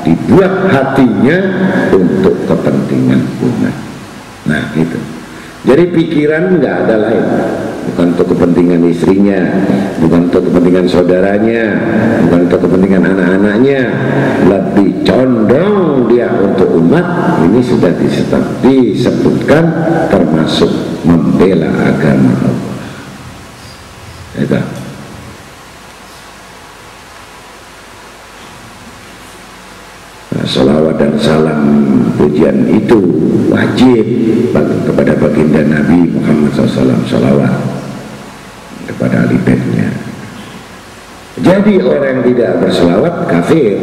dibuat hatinya untuk kepentingan umat. Nah itu. Jadi pikiran nggak ada lain, bukan untuk kepentingan istrinya, bukan untuk kepentingan saudaranya, bukan untuk kepentingan anak-anaknya, lebih condong dia untuk umat. Ini sudah disebutkan termasuk membela agama Allah. Itu. Salawat dan salam pujian itu wajib kepada baginda Nabi Muhammad SAW, salawat kepada ahli baitnya. Jadi orang yang tidak berselawat kafir.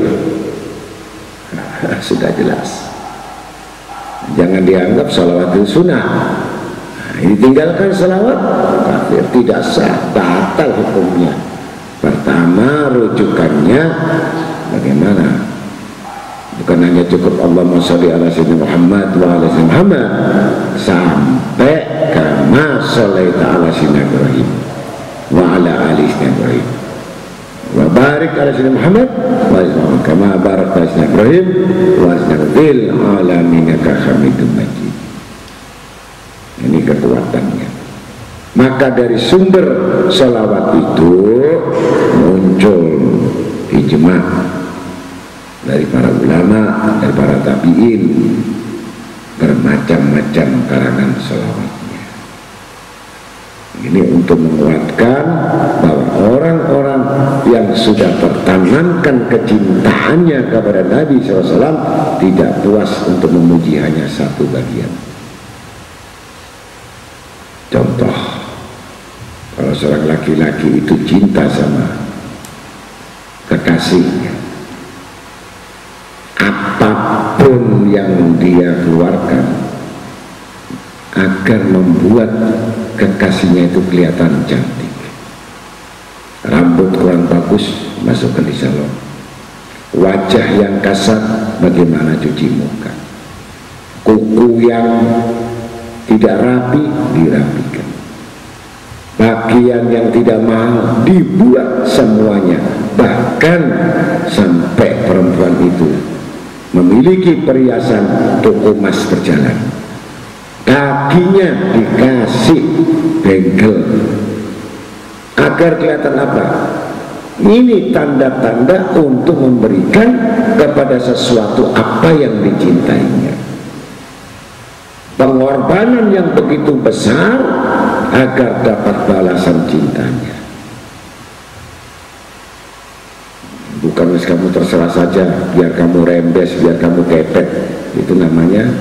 Sudah jelas. Jangan dianggap salawat itu sunnah. Ditinggalkan salawat kafir, tidak sah, batal hukumnya. Pertama rujukannya bagaimana? Bukan hanya cukup Allahumma sholli ala sayyidina Muhammad wa ala sayyidina Muhammad, sampai kama sholaita ala sayyidina Ibrahim wa ala ali sayyidina Ibrahim wa barik ala sayyidina Muhammad wa ala sayyidina kama barak ala sayyidina Ibrahim wa ala sayyidina fil alamin innaka hamidum majid. Ini kekuatannya. Maka dari sumber sholawat itu muncul ijma' dari para ulama, dari para tabi'in, bermacam-macam karangan sholawatnya. Ini untuk menguatkan bahwa orang-orang yang sudah tertanamkan kecintaannya kepada Nabi SAW tidak puas untuk memuji hanya satu bagian. Contoh, kalau seorang laki-laki itu cinta sama kekasihnya, apapun yang dia keluarkan agar membuat kekasihnya itu kelihatan cantik. Rambut kurang bagus, masukkan di salon. Wajah yang kasar, bagaimana cuci muka. Kuku yang tidak rapi, dirapikan. Bagian yang tidak mahal, dibuat semuanya. Bahkan sampai perempuan itu memiliki perhiasan toko emas berjalan, kakinya dikasih bengkel agar kelihatan apa? Ini tanda-tanda untuk memberikan kepada sesuatu apa yang dicintainya. Pengorbanan yang begitu besar agar dapat balasan cintanya. Bukan kamu terserah saja, biar kamu rembes, biar kamu kepet. Itu namanya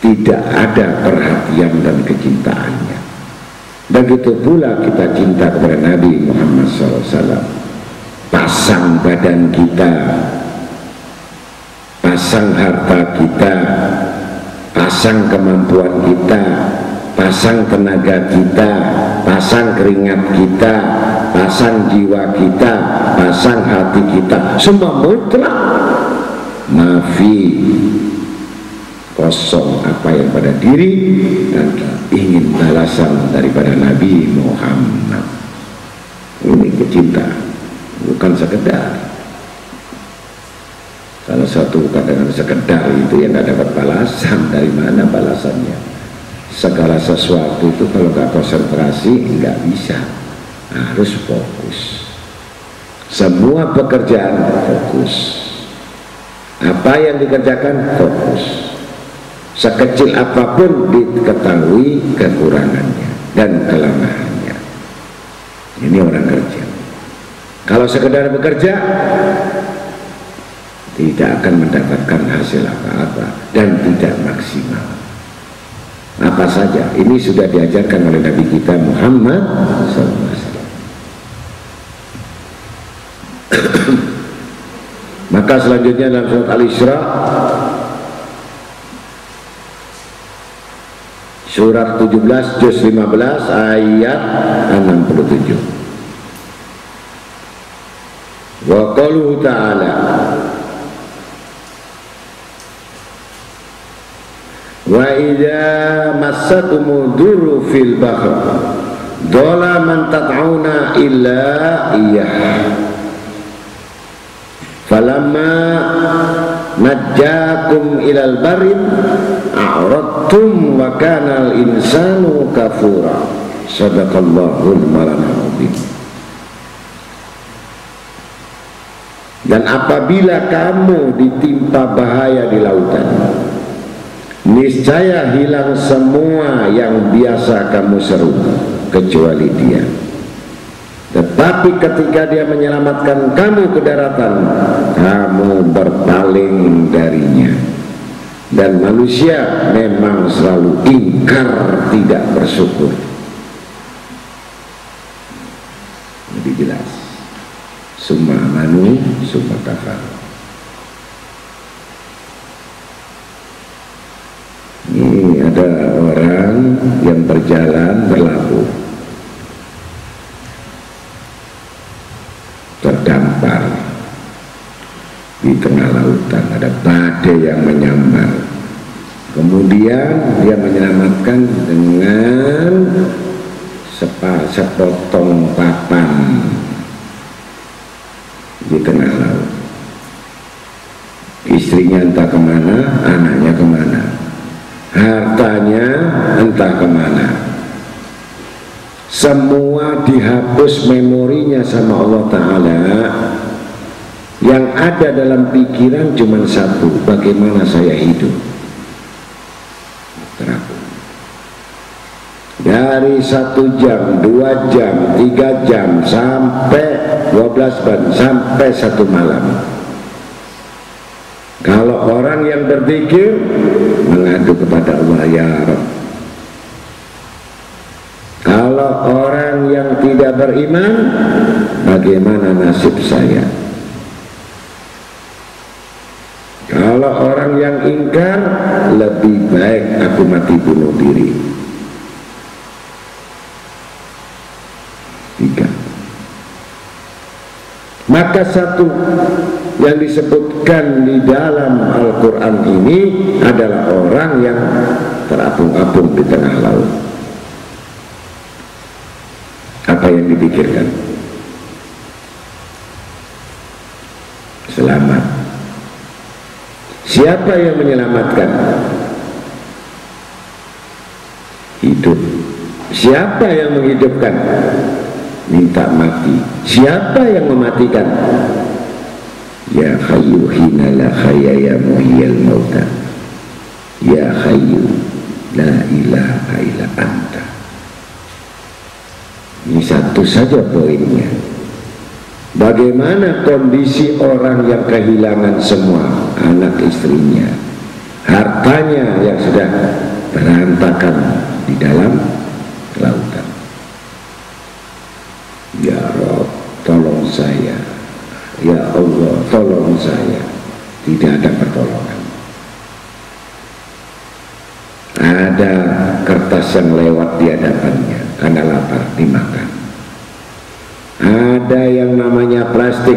tidak ada perhatian dan kecintaannya. Begitu pula kita cinta kepada Nabi Muhammad SAW. Pasang badan kita, pasang harta kita, pasang kemampuan kita, pasang tenaga kita, pasang keringat kita, pasang jiwa kita, pasang hati kita, semua mutlak mafi, kosong apa yang pada diri, dan ingin balasan daripada Nabi Muhammad. Ini kecintaan, bukan sekedar. Kalau satu katakan sekedar itu yang tidak dapat balasan, dari mana balasannya? Segala sesuatu itu kalau nggak konsentrasi nggak bisa, harus fokus. Semua pekerjaan fokus. Apa yang dikerjakan fokus. Sekecil apapun diketahui kekurangannya dan kelemahannya. Ini orang kerja. Kalau sekedar bekerja, tidak akan mendapatkan hasil apa-apa dan tidak maksimal. Apa saja ini sudah diajarkan oleh Nabi kita Muhammad SAW. Maka selanjutnya dalam surat Al-Isra, surat 17 juz 15 ayat 67. Wa qaluhu ta'ala, wa idza massakumud durru fil bahr dhala man tad'una illa iyyah falamma najjakum ilal barin a'radtum wa kana al-insanu kafura. Sadaqallahul maulana azim. Dan apabila kamu ditimpa bahaya di lautan, niscaya hilang semua yang biasa kamu seru kecuali dia. Tetapi ketika dia menyelamatkan kamu ke daratan, kamu berpaling darinya. Dan manusia memang selalu ingkar, tidak bersyukur. Lebih jelas, summa amanu summa kafar. Ini ada orang yang berjalan berlabuh, terdampar di tengah lautan, ada badai yang menyambar. Kemudian dia menyelamatkan dengan sepotong papan di tengah laut. Istrinya entah kemana, anaknya kemana, hartanya entah kemana. Semua dihapus memorinya sama Allah Ta'ala. Yang ada dalam pikiran cuma satu, bagaimana saya hidup. Terapung. Dari 1 jam, 2 jam, 3 jam, sampai 12 jam, sampai 1 malam. Kalau orang yang berzikir mengadu kepada Allah, ya Rabb. Kalau orang yang tidak beriman, bagaimana nasib saya? Kalau orang yang ingkar, lebih baik aku mati bunuh diri. 3. Maka satu yang disebutkan di dalam Al-Quran ini adalah orang yang terapung-apung di tengah laut. Apa yang dipikirkan? Selamat. Siapa yang menyelamatkan? Hidup. Siapa yang menghidupkan? Minta mati. Siapa yang mematikan? Ya Hayyu hina la khaya ya muhyil mauta. Ya Hayyu la ilaha illa anta. Ini satu saja poinnya. Bagaimana kondisi orang yang kehilangan semua, anak istrinya, hartanya yang sudah berantakan di dalam lautan. Ya Rabb, tolong saya. Ya Allah, tolong saya. Tidak ada pertolongan. Ada kertas yang lewat di hadapannya, karena lapar dimakan. Ada yang namanya plastik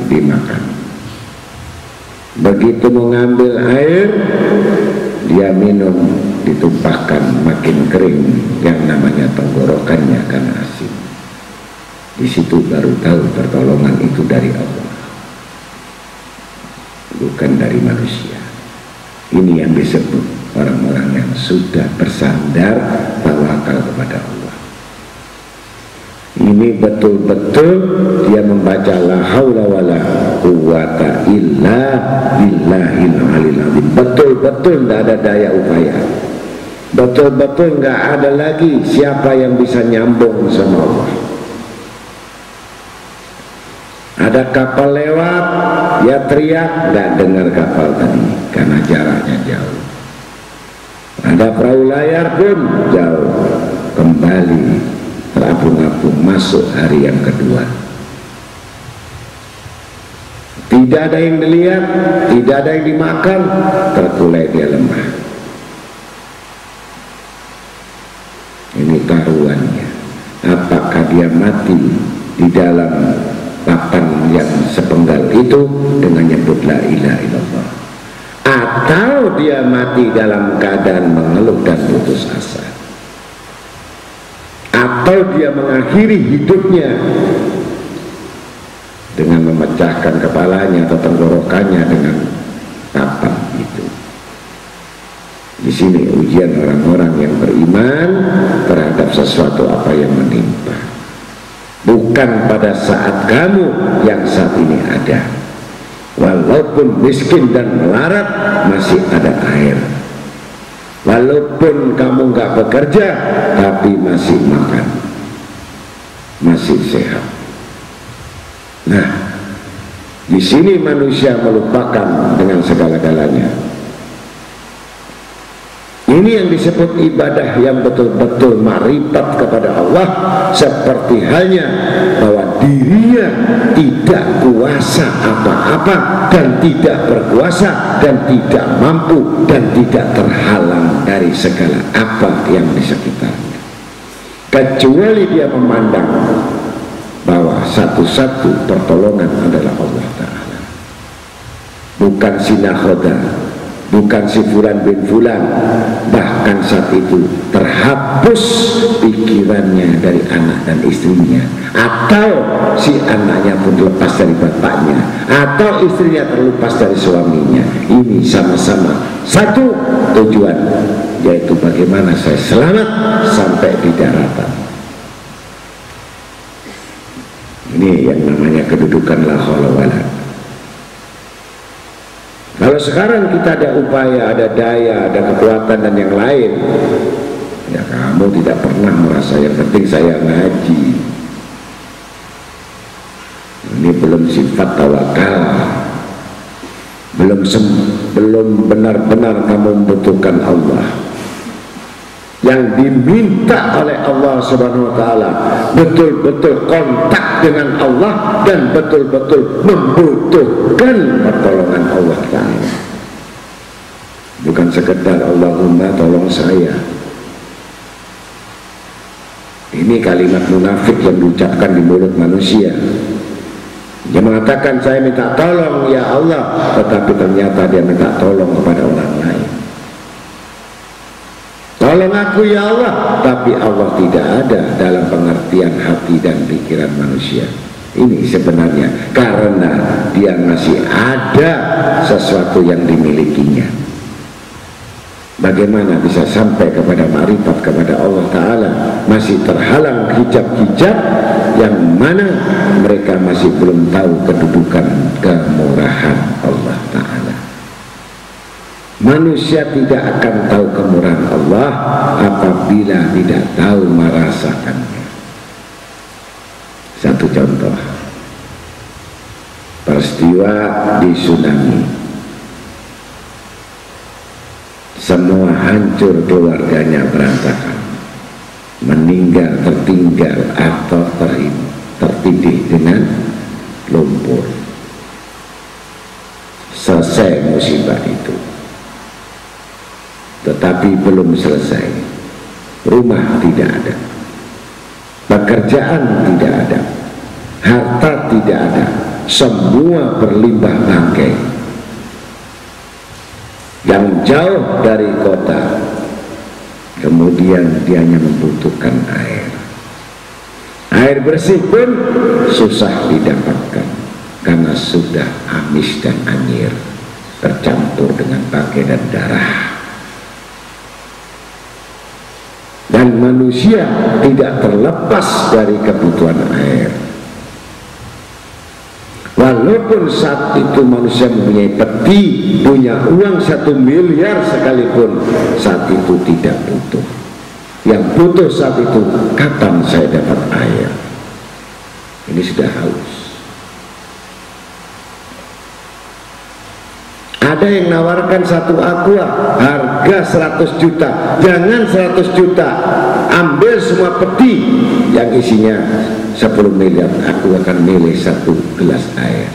dimakan. Begitu mengambil air, dia minum, ditumpahkan makin kering yang namanya tenggorokannya karena asin. Di situ baru tahu pertolongan itu dari Allah, bukan dari manusia. Ini yang disebut orang-orang yang sudah bersandar tawakal kepada Allah. Ini betul-betul dia membaca la haula wala quwata illa billahil aliyil azim. Betul-betul tidak ada daya upaya. Betul-betul nggak ada lagi siapa yang bisa nyambung sama Allah. Ada kapal lewat, ya teriak, nggak dengar kapal tadi karena jaraknya jauh. Ada perahu layar pun jauh, kembali terapung-apung masuk hari yang kedua. Tidak ada yang dilihat, tidak ada yang dimakan, terkulai dia lemah. Ini taruhannya. Apakah dia mati di dalam papan yang sepenggal itu dengan nyebut la ilaha illallah, atau dia mati dalam keadaan mengeluh dan putus asa, atau dia mengakhiri hidupnya dengan memecah memecahkan kepalanya atau tenggorokannya dengan kapan itu. Di sini ujian orang-orang yang beriman terhadap sesuatu apa yang menimpa. Bukan pada saat kamu yang saat ini ada. Walaupun miskin dan melarat, masih ada air. Walaupun kamu nggak bekerja, tapi masih makan, masih sehat. Nah, di sini manusia melupakan dengan segala-galanya. Ini yang disebut ibadah yang betul-betul marifat kepada Allah, seperti halnya bahwa dirinya tidak kuasa apa-apa dan tidak berkuasa dan tidak mampu dan tidak terhalang dari segala apa yang di sekitarnya, kecuali dia memandang bahwa satu-satu pertolongan adalah Allah Ta'ala, bukan si nakhoda, bukan si fulan bin fulan. Bahkan saat itu terhapus pikirannya dari anak dan istrinya, atau si anaknya pun lepas dari bapaknya, atau istrinya terlepas dari suaminya. Ini sama-sama satu tujuan, yaitu bagaimana saya selamat sampai di daratan. Ini yang namanya kedudukan la haula wala. Kalau sekarang kita ada upaya, ada daya, ada kekuatan dan yang lain, ya kamu tidak pernah merasa yang penting saya ngaji. Ini belum sifat tawakal, belum benar-benar kamu membutuhkan Allah. Yang diminta oleh Allah Subhanahu wa Ta'ala betul-betul kontak dengan Allah dan betul-betul membutuhkan pertolongan Allah Ta'ala. Bukan sekedar Allahumma tolong saya. Ini kalimat munafik yang diucapkan di mulut manusia. Dia mengatakan saya minta tolong ya Allah, tetapi ternyata dia minta tolong kepada orang lain. Tolong aku ya Allah, tapi Allah tidak ada dalam pengertian hati dan pikiran manusia. Ini sebenarnya karena dia masih ada sesuatu yang dimilikinya. Bagaimana bisa sampai kepada ma'rifat kepada Allah Ta'ala, masih terhalang hijab-hijab yang mana mereka masih belum tahu kedudukan kemurahan Allah Ta'ala. Manusia tidak akan tahu kemurahan Allah apabila tidak tahu merasakannya. Satu contoh, peristiwa di tsunami. Semua hancur, keluarganya berantakan, meninggal, tertinggal atau tertindih dengan lumpur. Selesai musibah itu. Tetapi belum selesai. Rumah tidak ada, pekerjaan tidak ada, harta tidak ada, semua berlimpah bangkai. Yang jauh dari kota, kemudian dia hanya membutuhkan air. Air bersih pun susah didapatkan karena sudah amis dan anyir, tercampur dengan bangkai dan darah. Dan manusia tidak terlepas dari kebutuhan air. Walaupun saat itu manusia mempunyai peti, punya uang 1 miliar sekalipun, saat itu tidak butuh. Yang butuh saat itu, kapan saya dapat air? Ini sudah haus. Ada yang nawarkan satu aqua harga 100 juta. Jangan 100 juta, ambil semua peti yang isinya 10 miliar. Aku akan milih 1 gelas air.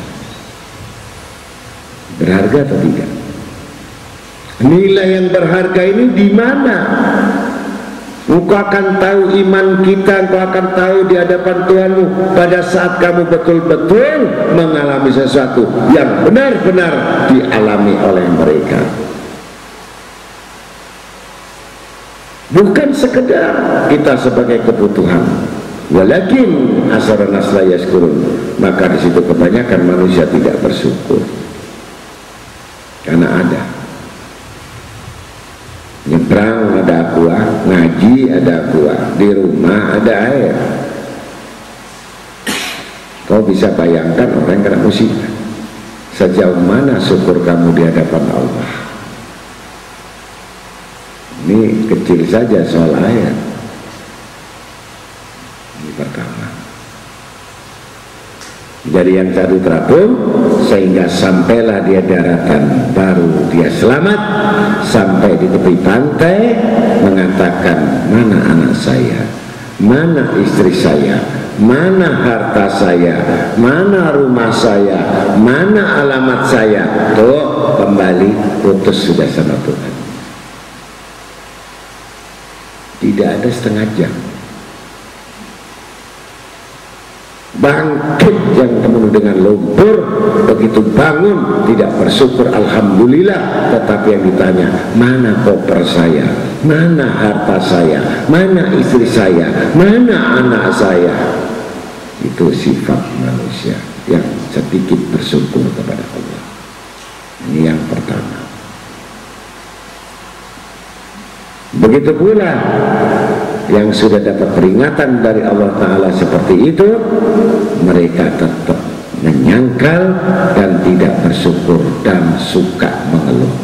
Berharga atau tidak? Nilai yang berharga ini di mana? Engkau akan tahu iman kita, engkau akan tahu di hadapan Tuhanmu pada saat kamu betul-betul mengalami sesuatu yang benar-benar dialami oleh mereka. Bukan sekedar kita sebagai kebutuhan, walakin asaran nas la yashkurun, maka di situ kebanyakan manusia tidak bersyukur. Karena ada nyebrang ada aqua, ngaji ada aqua, di rumah ada air. Kau bisa bayangkan orang yang kena musibah, sejauh mana syukur kamu di hadapan Allah. Ini kecil saja soal air. Ini pertama. Jadi yang satu terapung sehingga sampailah dia daratan, baru dia selamat sampai di tepi pantai, mengatakan mana anak saya, mana istri saya, mana harta saya, mana rumah saya, mana alamat saya. Tuh kembali putus sudah sama Tuhan. Tidak ada setengah jam. Bangkit yang penuh dengan lumpur, begitu bangun tidak bersyukur alhamdulillah, tetapi yang ditanya mana koper saya, mana harta saya, mana istri saya, mana anak saya. Itu sifat manusia yang sedikit bersyukur kepada Allah. Ini yang pertama. Begitu pula yang sudah dapat peringatan dari Allah Ta'ala seperti itu, mereka tetap menyangkal dan tidak bersyukur dan suka mengeluh.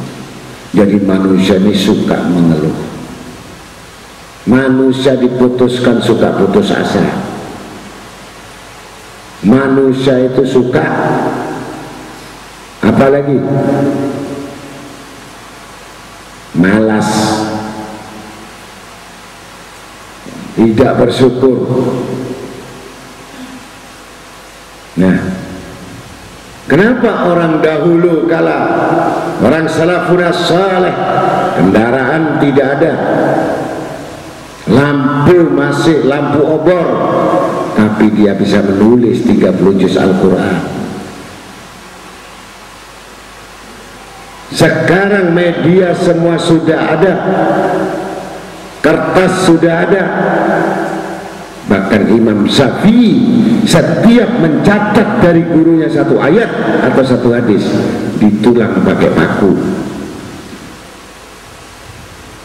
Jadi manusia ini suka mengeluh. Manusia diputuskan suka putus asa. Manusia itu suka apalagi malas, tidak bersyukur. Nah, kenapa orang dahulu kala, orang salafun saleh, kendaraan tidak ada, lampu masih lampu obor, tapi dia bisa menulis 30 juz Al-Quran. Sekarang media semua sudah ada, kertas sudah ada. Bahkan Imam Syafi'i setiap mencatat dari gurunya satu ayat atau satu hadis, ditulang pakai paku.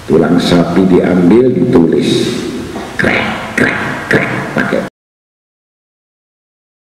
Tulang sapi diambil, ditulis krek krek